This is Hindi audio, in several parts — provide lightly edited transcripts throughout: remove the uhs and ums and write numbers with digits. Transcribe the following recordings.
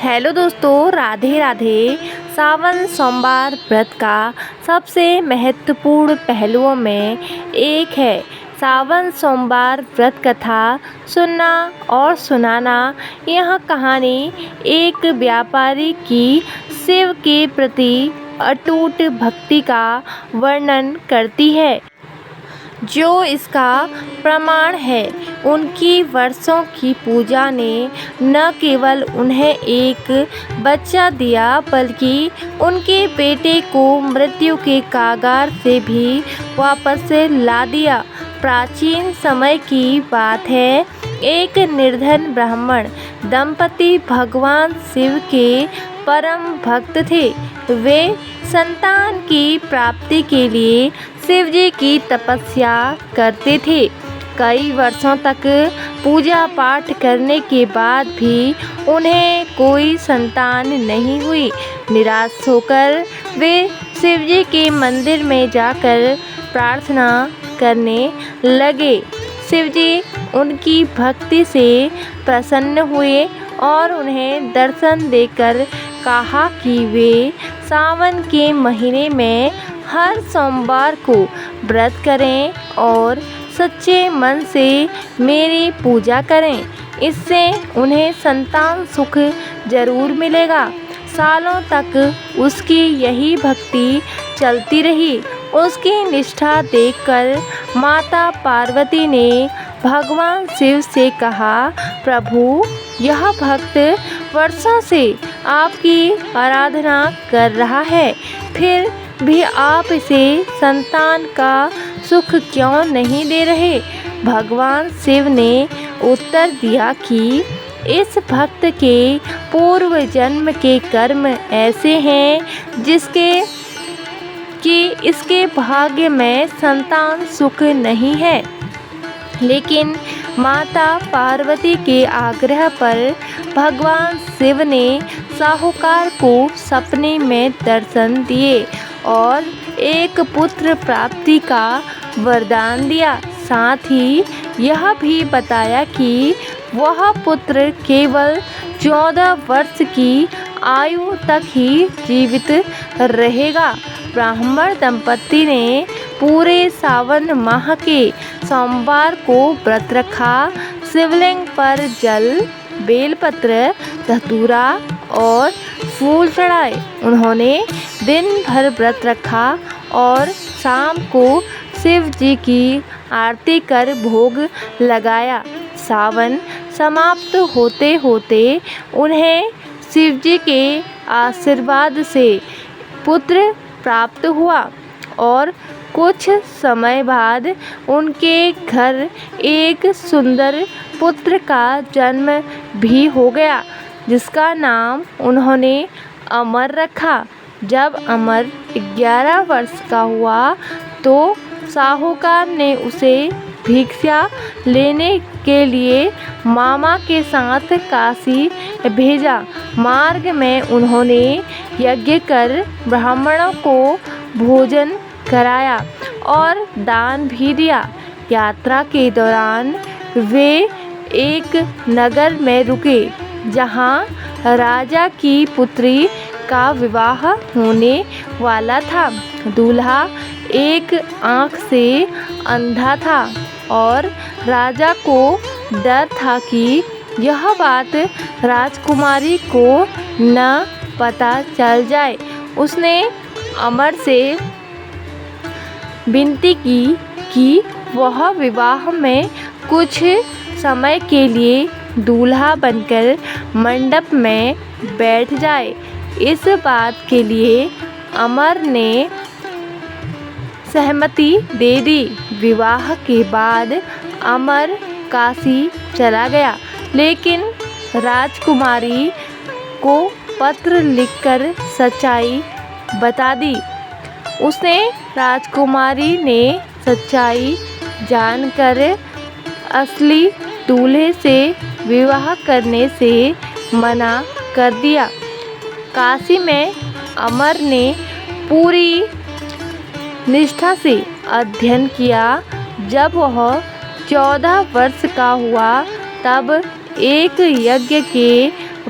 हेलो दोस्तों, राधे राधे। सावन सोमवार व्रत का सबसे महत्वपूर्ण पहलुओं में एक है सावन सोमवार व्रत कथा सुनना और सुनाना। यह कहानी एक व्यापारी की शिव के प्रति अटूट भक्ति का वर्णन करती है, जो इसका प्रमाण है। उनकी वर्षों की पूजा ने न केवल उन्हें एक बच्चा दिया, बल्कि उनके बेटे को मृत्यु के कागार से भी वापस ला दिया। प्राचीन समय की बात है। एक निर्धन ब्राह्मण दंपति भगवान शिव के परम भक्त थे। वे संतान की प्राप्ति के लिए शिव जी की तपस्या करते थे। कई वर्षों तक पूजा पाठ करने के बाद भी उन्हें कोई संतान नहीं हुई। निराश होकर वे शिव जी के मंदिर में जाकर प्रार्थना करने लगे। शिव जी उनकी भक्ति से प्रसन्न हुए और उन्हें दर्शन देकर कहा कि वे सावन के महीने में हर सोमवार को व्रत करें और सच्चे मन से मेरी पूजा करें। इससे उन्हें संतान सुख जरूर मिलेगा। सालों तक उसकी यही भक्ति चलती रही। उसकी निष्ठा देखकर माता पार्वती ने भगवान शिव से कहा, प्रभु, यह भक्त वर्षों से आपकी आराधना कर रहा है, फिर भी आप इसे संतान का सुख क्यों नहीं दे रहे? भगवान शिव ने उत्तर दिया कि इस भक्त के पूर्व जन्म के कर्म ऐसे हैं कि इसके भाग्य में संतान सुख नहीं है। लेकिन माता पार्वती के आग्रह पर भगवान शिव ने साहूकार को सपने में दर्शन दिए और एक पुत्र प्राप्ति का वरदान दिया। साथ ही यह भी बताया कि वह पुत्र केवल 14 वर्ष की आयु तक ही जीवित रहेगा। ब्राह्मण दंपति ने पूरे सावन माह के सोमवार को व्रत रखा। शिवलिंग पर जल, बेलपत्र, धतूरा और फूल चढ़ाए। उन्होंने दिन भर व्रत रखा और शाम को शिव जी की आरती कर भोग लगाया। सावन समाप्त होते होते उन्हें शिव जी के आशीर्वाद से पुत्र प्राप्त हुआ और कुछ समय बाद उनके घर एक सुंदर पुत्र का जन्म भी हो गया, जिसका नाम उन्होंने अमर रखा। जब अमर 11 वर्ष का हुआ तो साहूकार ने उसे भिक्षा लेने के लिए मामा के साथ काशी भेजा। मार्ग में उन्होंने यज्ञ कर ब्राह्मणों को भोजन कराया और दान भी दिया। यात्रा के दौरान वे एक नगर में रुके, जहां राजा की पुत्री का विवाह होने वाला था। दूल्हा एक आंख से अंधा था और राजा को डर था कि यह बात राजकुमारी को न पता चल जाए। उसने अमर से विनती की कि वह विवाह में कुछ समय के लिए दूल्हा बनकर मंडप में बैठ जाए। इस बात के लिए अमर ने सहमति दे दी। विवाह के बाद अमर काशी चला गया, लेकिन राजकुमारी को पत्र लिखकर सच्चाई बता दी। उसने राजकुमारी ने सच्चाई जानकर असली दूल्हे से विवाह करने से मना कर दिया। काशी में अमर ने पूरी निष्ठा से अध्ययन किया। जब वह 14 वर्ष का हुआ तब एक यज्ञ के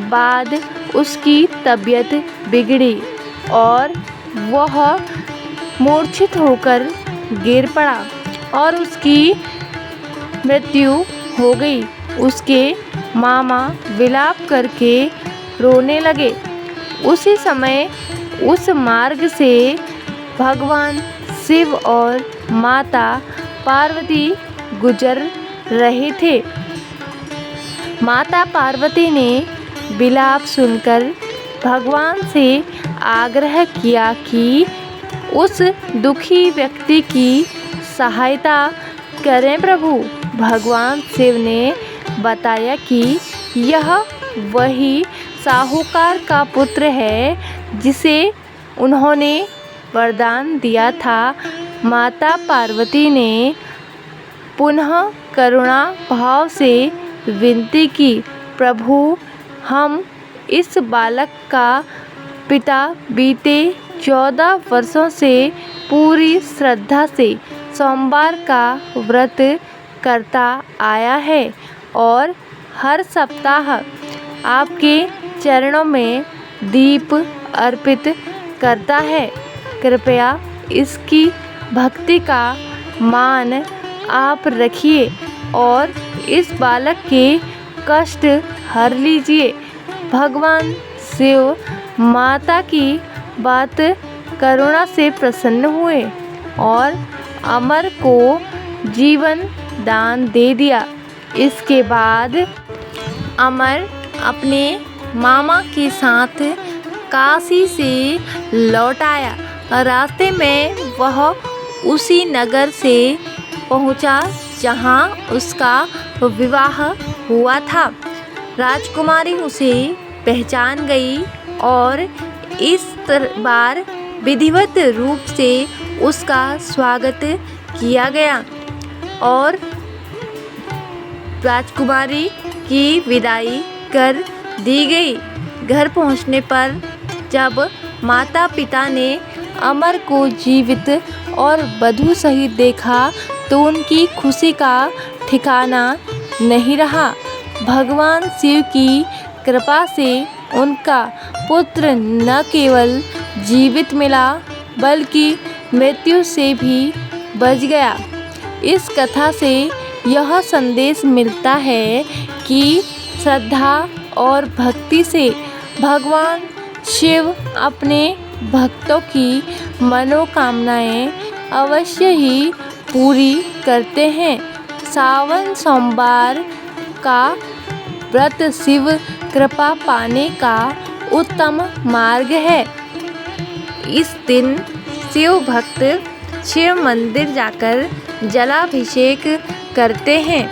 बाद उसकी तबीयत बिगड़ी और वह मूर्छित होकर गिर पड़ा और उसकी मृत्यु हो गई। उसके मामा विलाप करके रोने लगे। उसी समय उस मार्ग से भगवान शिव और माता पार्वती गुजर रहे थे। माता पार्वती ने विलाप सुनकर भगवान से आग्रह किया कि उस दुखी व्यक्ति की सहायता करें। प्रभु भगवान शिव ने बताया कि यह वही साहूकार का पुत्र है जिसे उन्होंने वरदान दिया था। माता पार्वती ने पुनः करुणा भाव से विनती की, प्रभु हम इस बालक का पिता बीते 14 वर्षों से पूरी श्रद्धा से सोमवार का व्रत करता आया है और हर सप्ताह आपके चरणों में दीप अर्पित करता है। कृपया इसकी भक्ति का मान आप रखिए और इस बालक के कष्ट हर लीजिए। भगवान शिव माता की बात करुणा से प्रसन्न हुए और अमर को जीवन दान दे दिया। इसके बाद अमर अपने मामा के साथ काशी से लौट आया। रास्ते में वह उसी नगर से पहुंचा जहां उसका विवाह हुआ था। राजकुमारी उसे पहचान गई और इस बार विधिवत रूप से उसका स्वागत किया गया और राजकुमारी की विदाई कर दी गई। घर पहुंचने पर जब माता पिता ने अमर को जीवित और वधू सहित देखा तो उनकी खुशी का ठिकाना नहीं रहा। भगवान शिव की कृपा से उनका पुत्र न केवल जीवित मिला बल्कि मृत्यु से भी बच गया। इस कथा से यह संदेश मिलता है कि श्रद्धा और भक्ति से भगवान शिव अपने भक्तों की मनोकामनाएं अवश्य ही पूरी करते हैं। सावन सोमवार का व्रत शिव कृपा पाने का उत्तम मार्ग है। इस दिन शिव भक्त शिव मंदिर जाकर जलाभिषेक करते हैं,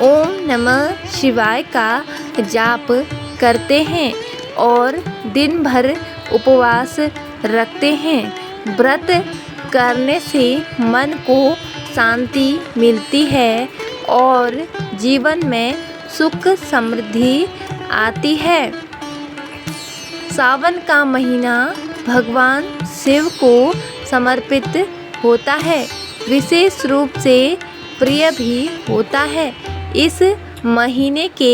ओम नमः शिवाय का जाप करते हैं और दिन भर उपवास रखते हैं। व्रत करने से मन को शांति मिलती है और जीवन में सुख समृद्धि आती है। सावन का महीना भगवान शिव को समर्पित होता है, विशेष रूप से प्रिय भी होता है। इस महीने के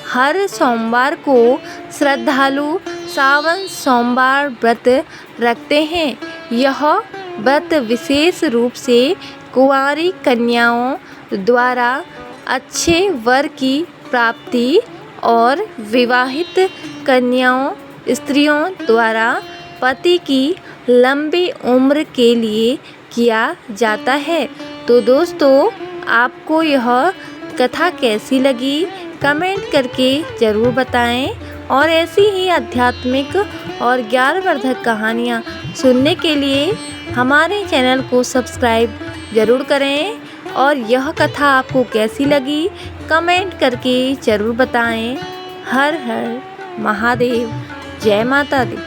हर सोमवार को श्रद्धालु सावन सोमवार व्रत रखते हैं। यह व्रत विशेष रूप से कुंवारी कन्याओं द्वारा अच्छे वर की प्राप्ति और विवाहित कन्याओं स्त्रियों द्वारा पति की लंबी उम्र के लिए किया जाता है। तो दोस्तों, आपको यह कथा कैसी लगी कमेंट करके ज़रूर बताएं और ऐसी ही आध्यात्मिक और ज्ञानवर्धक कहानियाँ सुनने के लिए हमारे चैनल को सब्सक्राइब ज़रूर करें। और यह कथा आपको कैसी लगी कमेंट करके ज़रूर बताएं। हर हर महादेव, जय माता दी।